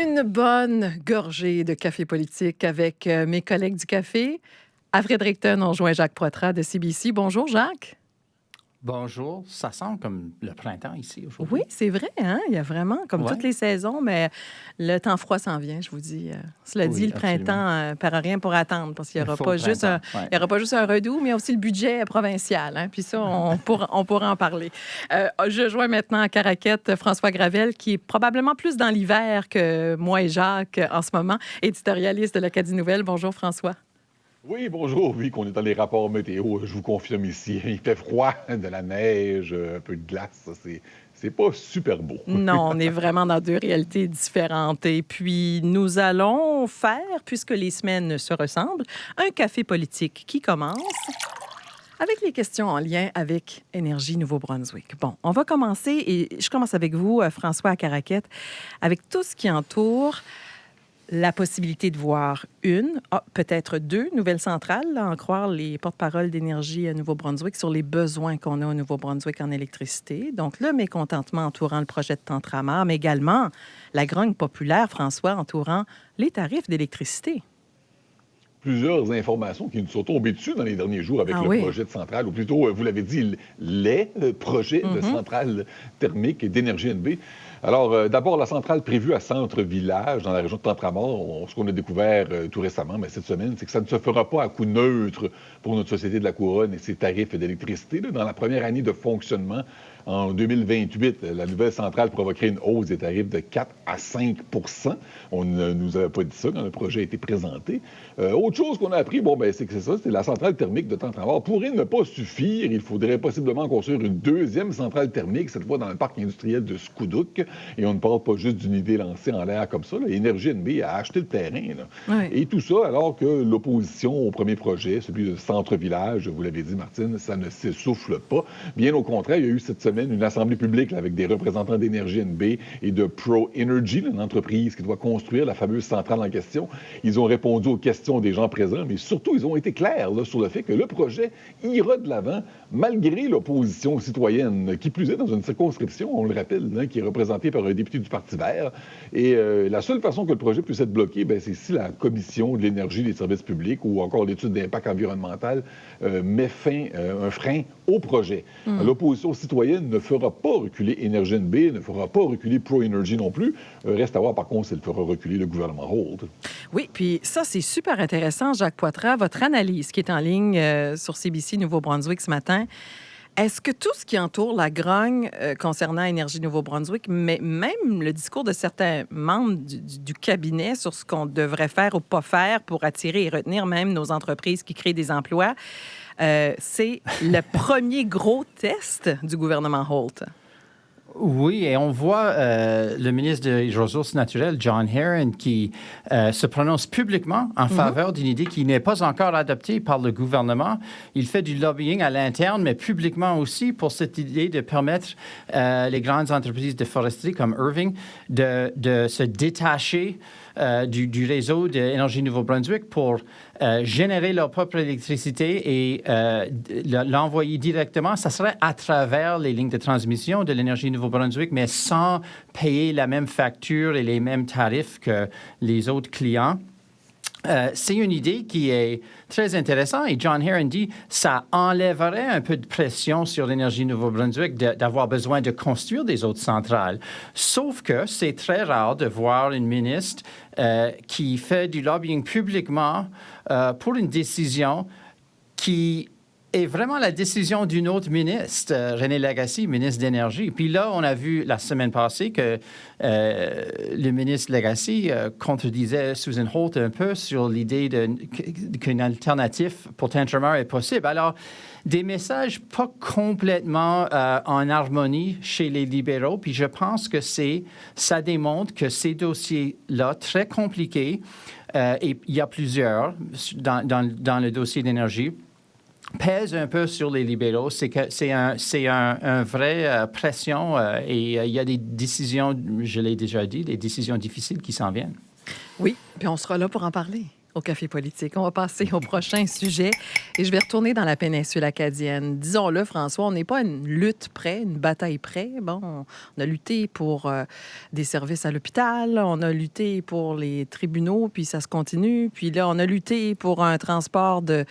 Une bonne gorgée de café politique avec mes collègues du café. À Fredericton, on rejoint Jacques Poitras de CBC. Bonjour, Jacques. Bonjour, ça sent comme le printemps ici aujourd'hui. Oui, c'est vrai, hein? Il y a vraiment, comme toutes Ouais. les saisons, mais le temps froid s'en vient, je vous dis. Cela dit, Oui, le absolument. printemps ne perd rien pour attendre, parce qu'il n'y Le aura faux pas juste printemps, ouais. il y aura pas juste un redout, mais il y a aussi le budget provincial. Hein? Puis ça, on pourra en parler. Je joins maintenant à Caraquette François Gravel, qui est probablement plus dans l'hiver que moi et Jacques en ce moment, éditorialiste de l'Acadie Nouvelle. Bonjour, François. Oui, bonjour. Oui, qu'on est dans les rapports météo, je vous confirme ici. Il fait froid, de la neige, un peu de glace. Ça, c'est pas super beau. Non, on est vraiment dans deux réalités différentes. Et puis, nous allons faire, puisque les semaines se ressemblent, un café politique qui commence avec les questions en lien avec Énergie Nouveau-Brunswick. Bon, on va commencer, et je commence avec vous, François à Caraquette, avec tout ce qui entoure la possibilité de voir peut-être deux nouvelles centrales, là, en croire les porte-paroles d'Énergie à Nouveau-Brunswick sur les besoins qu'on a au Nouveau-Brunswick en électricité. Donc, le mécontentement entourant le projet de Tantramar, mais également la grogne populaire, François, entourant les tarifs d'électricité. Plusieurs informations qui nous sont tombées dessus dans les derniers jours avec le projet de centrale, ou plutôt, vous l'avez dit, les projets de centrale thermique et d'énergie NB. Alors, d'abord, la centrale prévue à Centre-Village, dans la région de Tantramar, ce qu'on a découvert tout récemment, mais cette semaine, c'est que ça ne se fera pas à coût neutre pour notre Société de la Couronne et ses tarifs d'électricité. Dans la première année de fonctionnement, en 2028, la nouvelle centrale provoquerait une hausse des tarifs de 4 à 5 % On ne nous avait pas dit ça quand le projet a été présenté. Autre chose qu'on a appris, c'est que c'est ça, c'est la centrale thermique de Tantramar pourrait ne pas suffire. Il faudrait possiblement construire une deuxième centrale thermique, cette fois dans le parc industriel de Scoudouc. Et on ne parle pas juste d'une idée lancée en l'air comme ça. Énergie NB a acheté le terrain. Oui. Et tout ça alors que l'opposition au premier projet, celui de Centre-Village, vous l'avez dit, Martine, ça ne s'essouffle pas. Bien au contraire, il y a eu cette semaine une assemblée publique là, avec des représentants d'Énergie NB et de Pro Energy, une entreprise qui doit construire la fameuse centrale en question. Ils ont répondu aux questions des gens présents, mais surtout, ils ont été clairs là, sur le fait que le projet ira de l'avant malgré l'opposition citoyenne, qui plus est dans une circonscription, on le rappelle, qui est représentée par un député du Parti vert. Et la seule façon que le projet puisse être bloqué, c'est si la Commission de l'énergie et des services publics ou encore l'étude d'impact environnemental met un frein au projet. L'opposition citoyenne ne fera pas reculer Énergie NB, ne fera pas reculer Pro Energy non plus. Reste à voir, par contre, s'il fera reculer le gouvernement Holt. Oui, puis ça, c'est super intéressant, Jacques Poitras. Votre analyse qui est en ligne sur CBC Nouveau-Brunswick ce matin, est-ce que tout ce qui entoure la grogne concernant Énergie Nouveau-Brunswick, mais même le discours de certains membres du cabinet sur ce qu'on devrait faire ou pas faire pour attirer et retenir même nos entreprises qui créent des emplois, c'est le premier gros test du gouvernement Holt? Oui, et on voit le ministre des Ressources naturelles, John Herron, qui se prononce publiquement en faveur d'une idée qui n'est pas encore adoptée par le gouvernement. Il fait du lobbying à l'interne, mais publiquement aussi pour cette idée de permettre les grandes entreprises de foresterie comme Irving de se détacher du réseau d'Énergie Nouveau-Brunswick pour générer leur propre électricité et l'envoyer directement. Ça serait à travers les lignes de transmission de l'Énergie Nouveau-Brunswick, mais sans payer la même facture et les mêmes tarifs que les autres clients. C'est une idée qui est très intéressante et John Herron dit que ça enlèverait un peu de pression sur l'Énergie Nouveau-Brunswick d'avoir besoin de construire des autres centrales. Sauf que c'est très rare de voir une ministre qui fait du lobbying publiquement pour une décision qui est vraiment la décision d'une autre ministre, René Lagacé, ministre d'Énergie. Puis là, on a vu la semaine passée que le ministre Lagacé contredisait Susan Holt un peu sur l'idée qu'une alternative pour Tantramar est possible. Alors, des messages pas complètement en harmonie chez les libéraux. Puis je pense que ça démontre que ces dossiers-là, très compliqués, et il y a plusieurs dans le dossier d'énergie, pèse un peu sur les libéraux. C'est un vrai pression et il y a des décisions, je l'ai déjà dit, des décisions difficiles qui s'en viennent. Oui, puis on sera là pour en parler. au Café politique. On va passer au prochain sujet et je vais retourner dans la péninsule acadienne. Disons-le, François, on n'est pas à une lutte près, une bataille près. Bon, on a lutté pour des services à l'hôpital, on a lutté pour les tribunaux, puis ça se continue. Puis là, on a lutté pour un transport de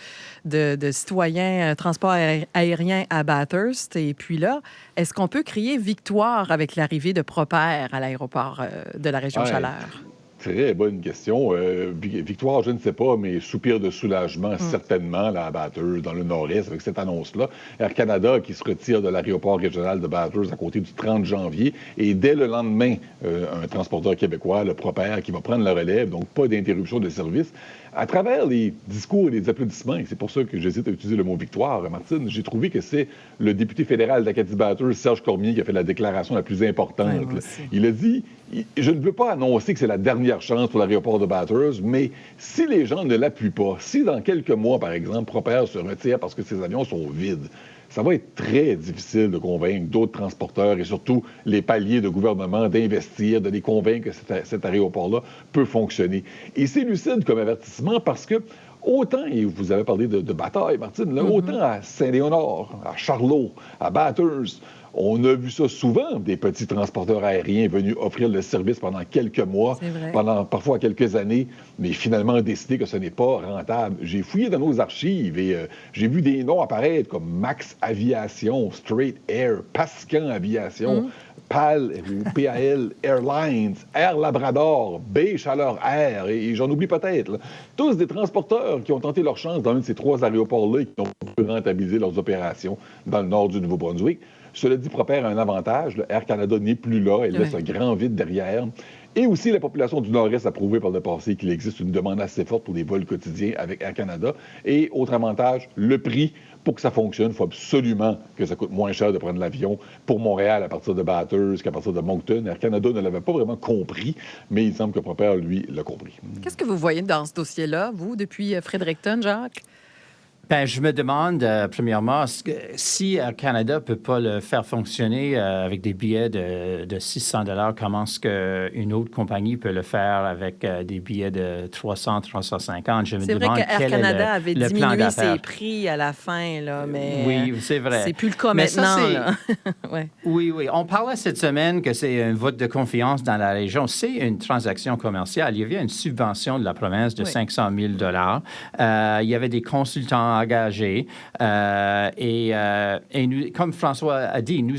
citoyens, un transport aérien à Bathurst. Et puis là, est-ce qu'on peut crier victoire avec l'arrivée de Propert à l'aéroport de la région Chaleur? Très bonne question. Victoire, je ne sais pas, mais soupir de soulagement, certainement, là, à Bathurst, dans le nord-est, avec cette annonce-là. Air Canada qui se retire de l'aéroport régional de Bathurst à compter du 30 janvier. Et dès le lendemain, un transporteur québécois, le Propert, qui va prendre la relève, donc pas d'interruption de service. À travers les discours et les applaudissements, et c'est pour ça que j'hésite à utiliser le mot victoire, Martine, j'ai trouvé que c'est le député fédéral d'Acadie-Bathurst, Serge Cormier, qui a fait la déclaration la plus importante. Ouais, il a dit « Je ne veux pas annoncer que c'est la dernière chance pour l'aéroport de Bathurst, mais si les gens ne l'appuient pas, si dans quelques mois, par exemple, Propert se retire parce que ses avions sont vides, ça va être très difficile de convaincre d'autres transporteurs et surtout les paliers de gouvernement d'investir, de les convaincre que cet aéroport-là peut fonctionner. » Et c'est lucide comme avertissement parce que autant, et vous avez parlé de bataille, Martine, là, autant à Saint-Léonard, à Charlot, à Bathurst, on a vu ça souvent, des petits transporteurs aériens venus offrir le service pendant quelques mois, pendant parfois quelques années, mais finalement décider que ce n'est pas rentable. J'ai fouillé dans nos archives et j'ai vu des noms apparaître comme Max Aviation, Straight Air, Pascan Aviation, PAL ou PAL Airlines, Air Labrador, B Chaleur Air, et j'en oublie peut-être. Là. Tous des transporteurs qui ont tenté leur chance dans l'un de ces trois aéroports-là et qui ont pu rentabiliser leurs opérations dans le nord du Nouveau-Brunswick. Cela dit, Propert a un avantage. Air Canada n'est plus là. Elle laisse un grand vide derrière. Et aussi, la population du Nord-Est a prouvé par le passé qu'il existe une demande assez forte pour des vols quotidiens avec Air Canada. Et autre avantage, le prix. Pour que ça fonctionne, il faut absolument que ça coûte moins cher de prendre l'avion pour Montréal à partir de Bathurst qu'à partir de Moncton. Air Canada ne l'avait pas vraiment compris, mais il semble que Propert, lui, l'a compris. Qu'est-ce que vous voyez dans ce dossier-là, vous, depuis Fredericton, Jacques? Bien, je me demande, premièrement, si Air Canada ne peut pas le faire fonctionner avec des billets de 600 $, comment est-ce qu'une autre compagnie peut le faire avec des billets de 300, 350? Je me demande vrai qu'Air Canada avait le diminué ses prix à la fin, là, mais oui, c'est vrai. C'est plus le cas maintenant. Ouais. Oui. On parlait cette semaine que c'est un vote de confiance dans la région. C'est une transaction commerciale. Il y avait une subvention de la province de 500 000 $. Il y avait des consultants engagés. Et nous, comme François a dit, nous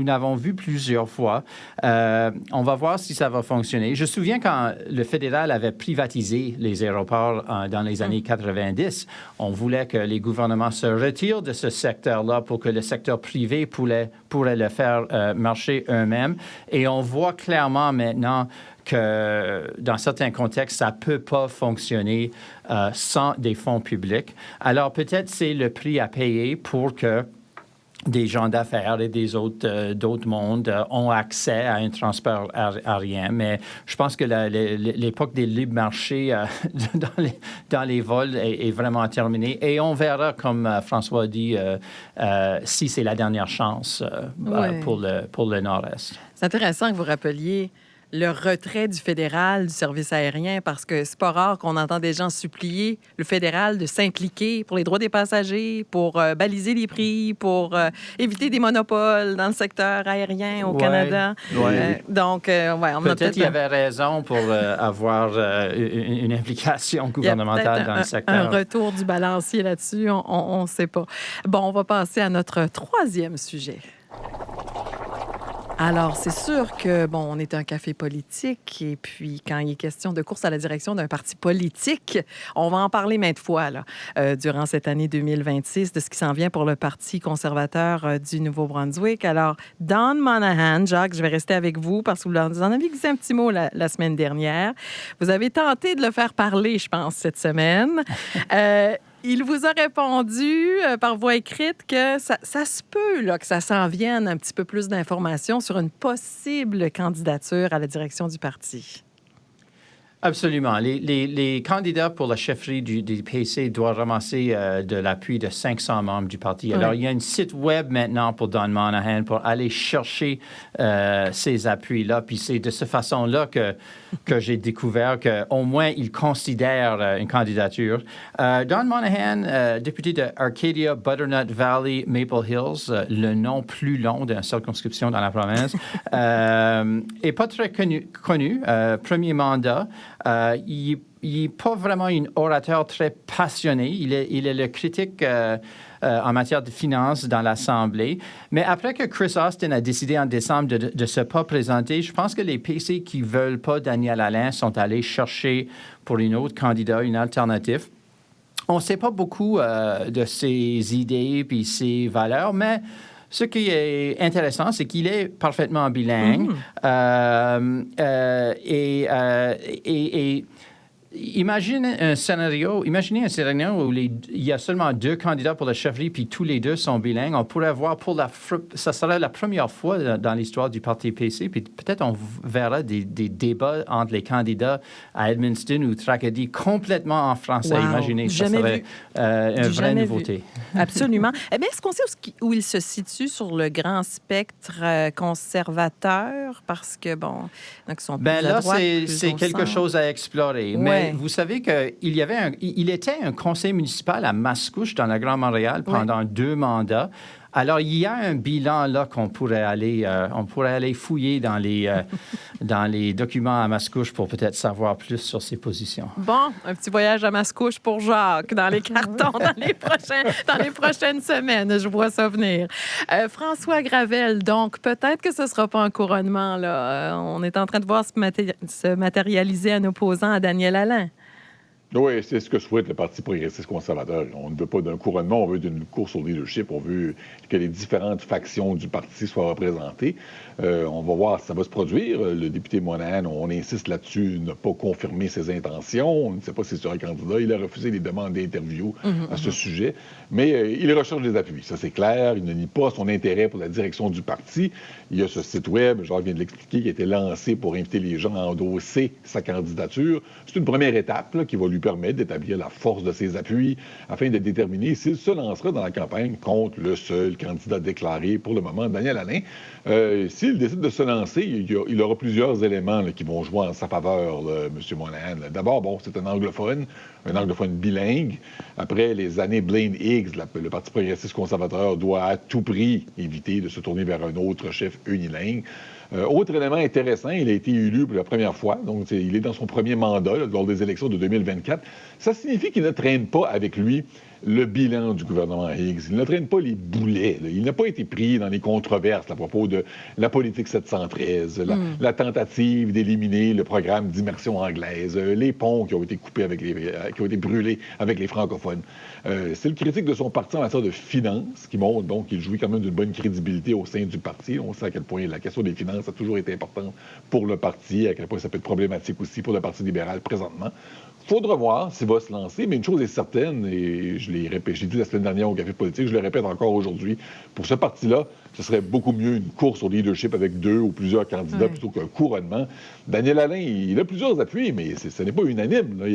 l'avons vu plusieurs fois. On va voir si ça va fonctionner. Je me souviens quand le fédéral avait privatisé les aéroports dans les années 90, on voulait que les gouvernements se retirent de ce secteur-là pour que le secteur privé pourrait le faire marcher eux-mêmes. Et on voit clairement maintenant que dans certains contextes, ça ne peut pas fonctionner sans des fonds publics. Alors, peut-être c'est le prix à payer pour que des gens d'affaires et d'autres mondes ont accès à un transport aérien. Mais je pense que l'époque des libres marchés dans les vols est vraiment terminée. Et on verra, comme François a dit, si c'est la dernière chance pour le Nord-Est. C'est intéressant que vous rappeliez le retrait du fédéral du service aérien, parce que c'est pas rare qu'on entend des gens supplier le fédéral de s'impliquer pour les droits des passagers, pour baliser les prix, pour éviter des monopoles dans le secteur aérien au Canada. Donc, on a peut-être qu'il y avait raison pour avoir une implication gouvernementale dans le secteur. Un retour du balancier là-dessus, on ne sait pas. Bon, on va passer à notre troisième sujet. Alors, c'est sûr que, on est un café politique et puis quand il est question de course à la direction d'un parti politique, on va en parler maintes fois là, durant cette année 2026 de ce qui s'en vient pour le Parti conservateur du Nouveau-Brunswick. Alors, Don Monahan, Jacques, je vais rester avec vous parce que vous en avez glissé un petit mot la semaine dernière. Vous avez tenté de le faire parler, je pense, cette semaine. Il vous a répondu par voie écrite que ça se peut là, que ça s'en vienne un petit peu plus d'informations sur une possible candidature à la direction du parti. Absolument. Les candidats pour la chefferie du PC doivent ramasser de l'appui de 500 membres du parti. Alors, il y a un site web maintenant pour Don Monahan pour aller chercher ces appuis-là. Puis c'est de cette façon-là que que j'ai découvert qu'au moins, il considère une candidature. Don Monahan, député de Arcadia, Butternut Valley, Maple Hills, le nom plus long d'une circonscription dans la province, est pas très connu. Premier mandat. Il n'est pas vraiment un orateur très passionné. Il est le critique en matière de finances dans l'Assemblée. Mais après que Chris Austin a décidé en décembre de ne se pas présenter, je pense que les PC qui ne veulent pas Daniel Alain sont allés chercher pour une autre candidat, une alternative. On ne sait pas beaucoup de ses idées et ses valeurs, mais ce qui est intéressant, c'est qu'il est parfaitement bilingue. Imaginez un scénario où il y a seulement 2 candidats pour la chefferie, puis tous les 2 sont bilingues. On pourrait voir ça sera la première fois dans l'histoire du Parti PC, puis peut-être on verra des débats entre les candidats à Edmundston ou Tracadie complètement en français. Wow. Imaginez, ça serait une vraie nouveauté. Absolument. Eh bien, est-ce qu'on sait où il se situe sur le grand spectre conservateur? Parce que, bon, donc sont plus à droite, c'est quelque chose à explorer. Ouais. Mais vous savez qu'il était un conseil municipal à Mascouche, dans la Grand Montréal, pendant 2 mandats. Alors, il y a un bilan là qu'on pourrait aller fouiller dans les documents à Mascouche pour peut-être savoir plus sur ses positions. Bon, un petit voyage à Mascouche pour Jacques dans les cartons dans les prochaines semaines. Je vois ça venir. François Gravel, donc peut-être que ce ne sera pas un couronnement, là. On est en train de voir se matérialiser un opposant à Daniel Alain. Oui, c'est ce que souhaite le Parti progressiste conservateur. On ne veut pas d'un couronnement, on veut d'une course au leadership. On veut que les différentes factions du parti soient représentées. On va voir si ça va se produire. Le député Monahan, on insiste là-dessus, n'a pas confirmé ses intentions. On ne sait pas si c'est un candidat. Il a refusé les demandes d'interview à ce sujet. Mais il recherche des appuis. Ça, c'est clair. Il ne nie pas son intérêt pour la direction du parti. Il y a ce site web, Jacques vient de l'expliquer, qui a été lancé pour inviter les gens à endosser sa candidature. C'est une première étape là, qui va lui permettre d'établir la force de ses appuis afin de déterminer s'il se lancera dans la campagne contre le seul candidat déclaré pour le moment, Daniel Alain. S'il décide de se lancer, il aura plusieurs éléments là, qui vont jouer en sa faveur, M. Monahan. D'abord, bon, c'est un anglophone bilingue. Après les années Blaine Higgs, le Parti progressiste conservateur doit à tout prix éviter de se tourner vers un autre chef unilingue. Autre élément intéressant, il a été élu pour la première fois, donc il est dans son premier mandat là, lors des élections de 2024. Ça signifie qu'il ne traîne pas avec lui le bilan du gouvernement Higgs. Il ne traîne pas les boulets. Là. Il n'a pas été pris dans les controverses là, à propos de la politique 713, la tentative d'éliminer le programme d'immersion anglaise, les ponts qui ont été coupés qui ont été brûlés avec les francophones. C'est le critique de son parti en matière de finances qui montre donc qu'il jouit quand même d'une bonne crédibilité au sein du parti. On sait à quel point la question des finances a toujours été importante pour le parti, à quel point ça peut être problématique aussi pour le Parti libéral présentement. Il faudra voir s'il va se lancer, mais une chose est certaine, et je l'ai dit la semaine dernière au Café politique, je le répète encore aujourd'hui, pour ce parti-là, ce serait beaucoup mieux une course au leadership avec 2 ou plusieurs candidats plutôt qu'un couronnement. Daniel Alain, il a plusieurs appuis, mais ce n'est pas unanime. Là.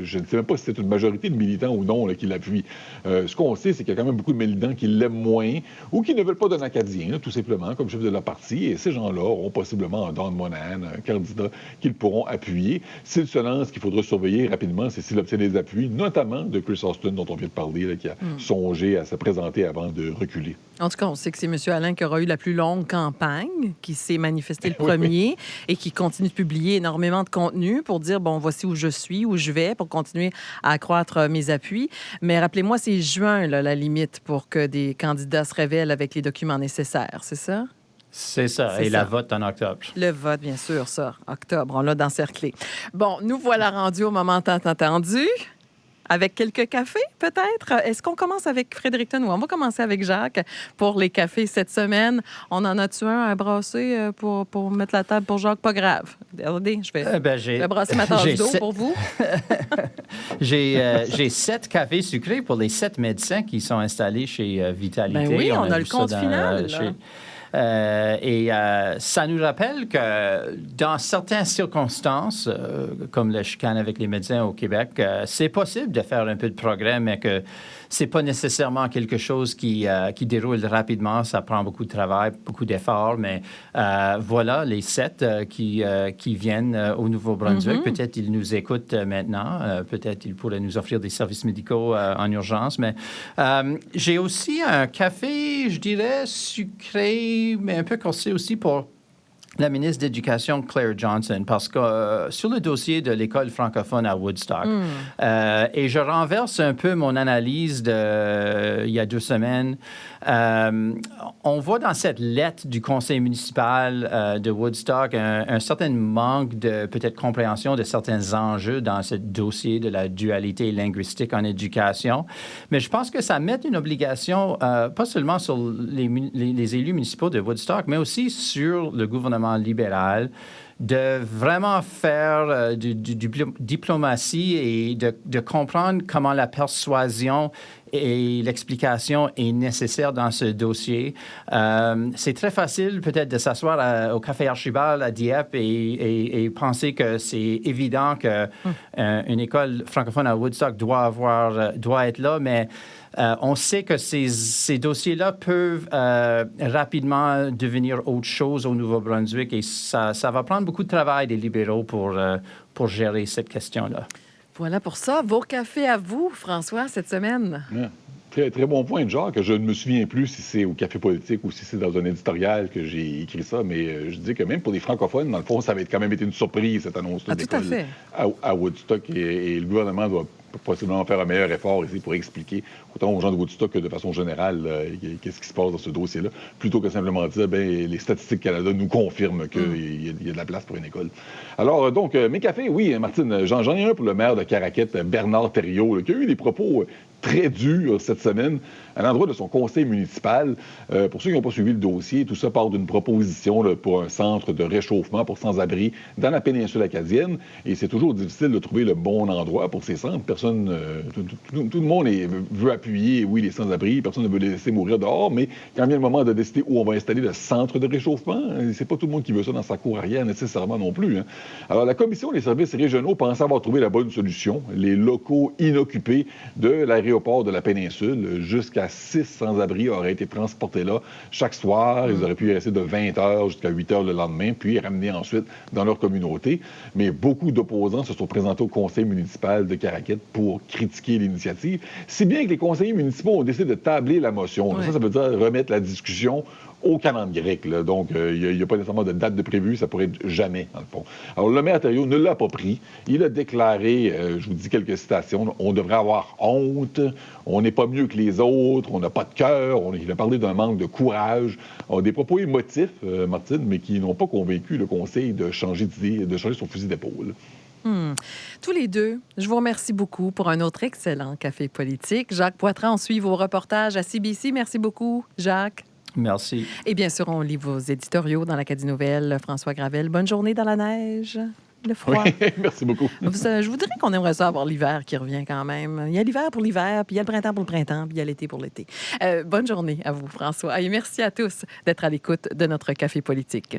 Je ne sais même pas si c'est une majorité de militants ou non là, qui l'appuient. Ce qu'on sait, c'est qu'il y a quand même beaucoup de militants qui l'aiment moins ou qui ne veulent pas d'un Acadien, là, tout simplement, comme chef de leur parti. Et ces gens-là auront possiblement un Don Monahan, un candidat qu'ils pourront appuyer. S'il se lance, ce qu'il faudra surveiller rapidement, c'est s'il obtient des appuis, notamment de Chris Austin, dont on vient de parler, là, qui a songé à se présenter avant de reculer. En tout cas, on sait que c'est M. Alain qui aura eu la plus longue campagne, qui s'est manifesté le premier et qui continue de publier énormément de contenu pour dire, bon, voici où je suis, où je vais, pour continuer à accroître mes appuis. Mais rappelez-moi, c'est juin, là, la limite pour que des candidats se révèlent avec les documents nécessaires, c'est ça? C'est ça. Et la vote en octobre. Le vote, bien sûr, ça. Octobre, on l'a d'encerclé. Bon, nous voilà rendus au moment tant attendu. Avec quelques cafés, peut-être? Est-ce qu'on commence avec Frédéric Tenoux? On va commencer avec Jacques pour les cafés cette semaine. On en a-tu un à brasser pour mettre la table pour Jacques? Pas grave. Regardez, je vais brasser ma tasse d'eau pour vous. J'ai 7 cafés sucrés pour les 7 médecins qui sont installés chez Vitalité. Ben oui, on a le compte final. Ça nous rappelle que dans certaines circonstances, comme la chicane avec les médecins au Québec, c'est possible de faire un peu de progrès, mais que c'est pas nécessairement quelque chose qui déroule rapidement. Ça prend beaucoup de travail, beaucoup d'efforts, mais voilà les 7 qui viennent au Nouveau-Brunswick. Peut-être ils nous écoutent maintenant. Peut-être ils pourraient nous offrir des services médicaux en urgence. Mais j'ai aussi un café, je dirais, sucré, mais un peu corsé aussi pour la ministre d'Éducation, Claire Johnson, parce que sur le dossier de l'école francophone à Woodstock, et je renverse un peu mon analyse il y a 2 semaines, on voit dans cette lettre du conseil municipal de Woodstock un certain manque de peut-être compréhension de certains enjeux dans ce dossier de la dualité linguistique en éducation. Mais je pense que ça met une obligation, pas seulement sur les élus municipaux de Woodstock, mais aussi sur le gouvernement libéral de vraiment faire du diplomatie et de comprendre comment la persuasion et l'explication est nécessaire dans ce dossier. C'est très facile peut-être de s'asseoir au Café Archibald à Dieppe et penser que c'est évident qu'une école francophone à Woodstock doit être là, mais on sait que ces dossiers-là peuvent rapidement devenir autre chose au Nouveau-Brunswick et ça va prendre beaucoup de travail des libéraux pour gérer cette question-là. Voilà pour ça. Vos cafés à vous, François, cette semaine. Yeah. Très, très bon point, Jacques. Je ne me souviens plus si c'est au Café politique ou si c'est dans un éditorial que j'ai écrit ça, mais je dis que même pour les francophones, dans le fond, ça avait quand même été une surprise, cette annonce-là d'école à Woodstock. Et le gouvernement doit possiblement faire un meilleur effort ici pour expliquer autant aux gens de Woodstock que de façon générale qu'est-ce qui se passe dans ce dossier-là, plutôt que simplement dire les Statistiques Canada nous confirment qu'il y a de la place pour une école. Alors, donc, mes cafés, oui, Martine, j'en ai un pour le maire de Caraquette, Bernard Thériault, qui a eu des propos très durs cette semaine à l'endroit de son conseil municipal. Pour ceux qui n'ont pas suivi le dossier, tout ça part d'une proposition pour un centre de réchauffement pour sans-abri dans la péninsule acadienne. Et c'est toujours difficile de trouver le bon endroit pour ces centres. Tout le monde veut appuyer, oui, les sans-abri. Personne ne veut les laisser mourir dehors. Mais quand vient le moment de décider où on va installer le centre de réchauffement, c'est pas tout le monde qui veut ça dans sa cour arrière nécessairement non plus. Hein. Alors, la Commission des services régionaux pense avoir trouvé la bonne solution. Les locaux inoccupés de l'aéroport de la péninsule, jusqu'à 6 sans-abri auraient été transportés là chaque soir. Ils auraient pu y rester de 20 heures jusqu'à 8 heures le lendemain, puis ramenés ensuite dans leur communauté. Mais beaucoup d'opposants se sont présentés au conseil municipal de Caraquette pour critiquer l'initiative. Si bien que les conseillers municipaux ont décidé de tabler la motion. Oui. Ça veut dire remettre la discussion au calendrier grec. Là. Donc, il n'y a pas nécessairement de date de prévue. Ça pourrait être jamais, dans le fond. Alors, le maire Thériault ne l'a pas pris. Il a déclaré, je vous dis quelques citations, on devrait avoir honte, on n'est pas mieux que les autres, on n'a pas de cœur. Il a parlé d'un manque de courage. Des propos émotifs, Martine, mais qui n'ont pas convaincu le conseil de changer d'idée, de changer son fusil d'épaule. Tous les deux, je vous remercie beaucoup pour un autre excellent café politique. Jacques Poitras, on suit vos reportages à CBC. Merci beaucoup, Jacques. Merci. Et bien sûr, on lit vos éditoriaux dans l'Acadie Nouvelle. François Gravel, bonne journée dans la neige, le froid. Oui, merci beaucoup. Je vous dirais qu'on aimerait ça avoir l'hiver qui revient quand même. Il y a l'hiver pour l'hiver, puis il y a le printemps pour le printemps, puis il y a l'été pour l'été. Bonne journée à vous, François. Et merci à tous d'être à l'écoute de notre café politique.